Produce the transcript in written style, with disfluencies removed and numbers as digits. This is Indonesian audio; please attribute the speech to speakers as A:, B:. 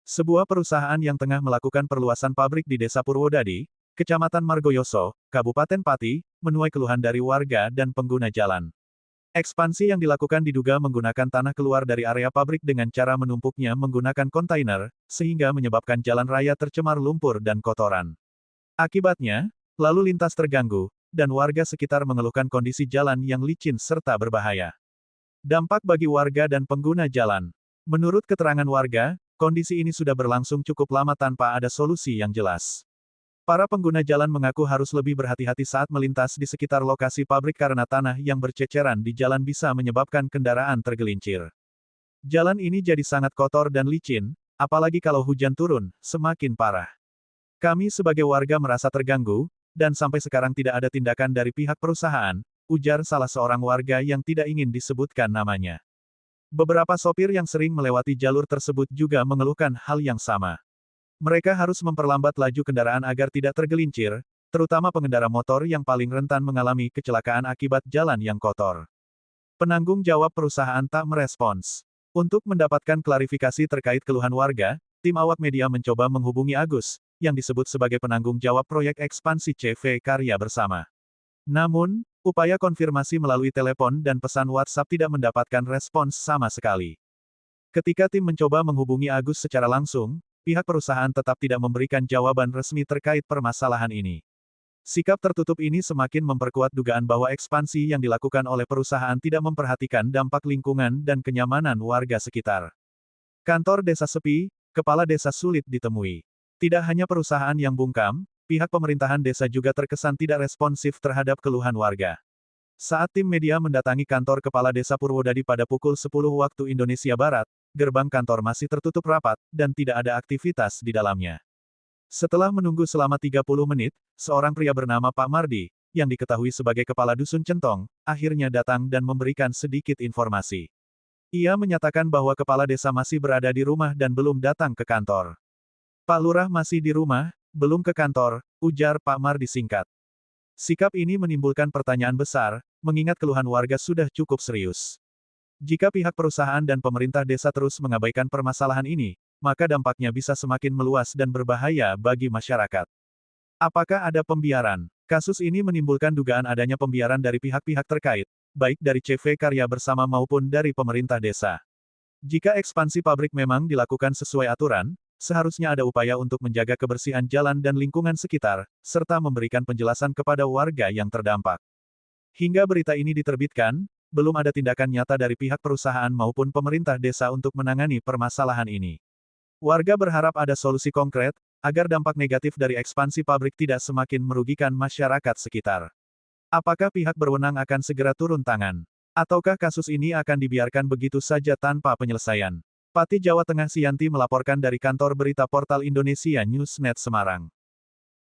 A: Sebuah perusahaan yang tengah melakukan perluasan pabrik di Desa Purwodadi, Kecamatan Margoyoso, Kabupaten Pati, menuai keluhan dari warga dan pengguna jalan. Ekspansi yang dilakukan diduga menggunakan tanah keluar dari area pabrik dengan cara menumpuknya menggunakan kontainer, sehingga menyebabkan jalan raya tercemar lumpur dan kotoran. Akibatnya, lalu lintas terganggu, dan warga sekitar mengeluhkan kondisi jalan yang licin serta berbahaya. Dampak bagi warga dan pengguna jalan. Menurut keterangan warga, kondisi ini sudah berlangsung cukup lama tanpa ada solusi yang jelas. Para pengguna jalan mengaku harus lebih berhati-hati saat melintas di sekitar lokasi pabrik karena tanah yang berceceran di jalan bisa menyebabkan kendaraan tergelincir. Jalan ini jadi sangat kotor dan licin, apalagi kalau hujan turun, semakin parah. Kami sebagai warga merasa terganggu, dan sampai sekarang tidak ada tindakan dari pihak perusahaan, ujar salah seorang warga yang tidak ingin disebutkan namanya. Beberapa sopir yang sering melewati jalur tersebut juga mengeluhkan hal yang sama. Mereka harus memperlambat laju kendaraan agar tidak tergelincir, terutama pengendara motor yang paling rentan mengalami kecelakaan akibat jalan yang kotor. Penanggung jawab perusahaan tak merespons. Untuk mendapatkan klarifikasi terkait keluhan warga, tim awak media mencoba menghubungi Agus, yang disebut sebagai penanggung jawab proyek ekspansi CV Karya Bersama. Namun, upaya konfirmasi melalui telepon dan pesan WhatsApp tidak mendapatkan respons sama sekali. Ketika tim mencoba menghubungi Agus secara langsung, pihak perusahaan tetap tidak memberikan jawaban resmi terkait permasalahan ini. Sikap tertutup ini semakin memperkuat dugaan bahwa ekspansi yang dilakukan oleh perusahaan tidak memperhatikan dampak lingkungan dan kenyamanan warga sekitar. Kantor desa sepi, kepala desa sulit ditemui. Tidak hanya perusahaan yang bungkam, pihak pemerintahan desa juga terkesan tidak responsif terhadap keluhan warga. Saat tim media mendatangi kantor kepala desa Purwodadi pada pukul 10 waktu Indonesia Barat, gerbang kantor masih tertutup rapat, dan tidak ada aktivitas di dalamnya. Setelah menunggu selama 30 menit, seorang pria bernama Pak Mardi, yang diketahui sebagai kepala dusun Centong, akhirnya datang dan memberikan sedikit informasi. Ia menyatakan bahwa kepala desa masih berada di rumah dan belum datang ke kantor. Pak Lurah masih di rumah, belum ke kantor, ujar Pak Mardi singkat. Sikap ini menimbulkan pertanyaan besar, mengingat keluhan warga sudah cukup serius. Jika pihak perusahaan dan pemerintah desa terus mengabaikan permasalahan ini, maka dampaknya bisa semakin meluas dan berbahaya bagi masyarakat. Apakah ada pembiaran? Kasus ini menimbulkan dugaan adanya pembiaran dari pihak-pihak terkait, baik dari CV Karya Bersama maupun dari pemerintah desa. Jika ekspansi pabrik memang dilakukan sesuai aturan, seharusnya ada upaya untuk menjaga kebersihan jalan dan lingkungan sekitar, serta memberikan penjelasan kepada warga yang terdampak. Hingga berita ini diterbitkan, belum ada tindakan nyata dari pihak perusahaan maupun pemerintah desa untuk menangani permasalahan ini. Warga berharap ada solusi konkret, agar dampak negatif dari ekspansi pabrik tidak semakin merugikan masyarakat sekitar. Apakah pihak berwenang akan segera turun tangan? Ataukah kasus ini akan dibiarkan begitu saja tanpa penyelesaian? Pati, Jawa Tengah. Sianti melaporkan dari kantor berita portal Indonesia Newsnet Semarang.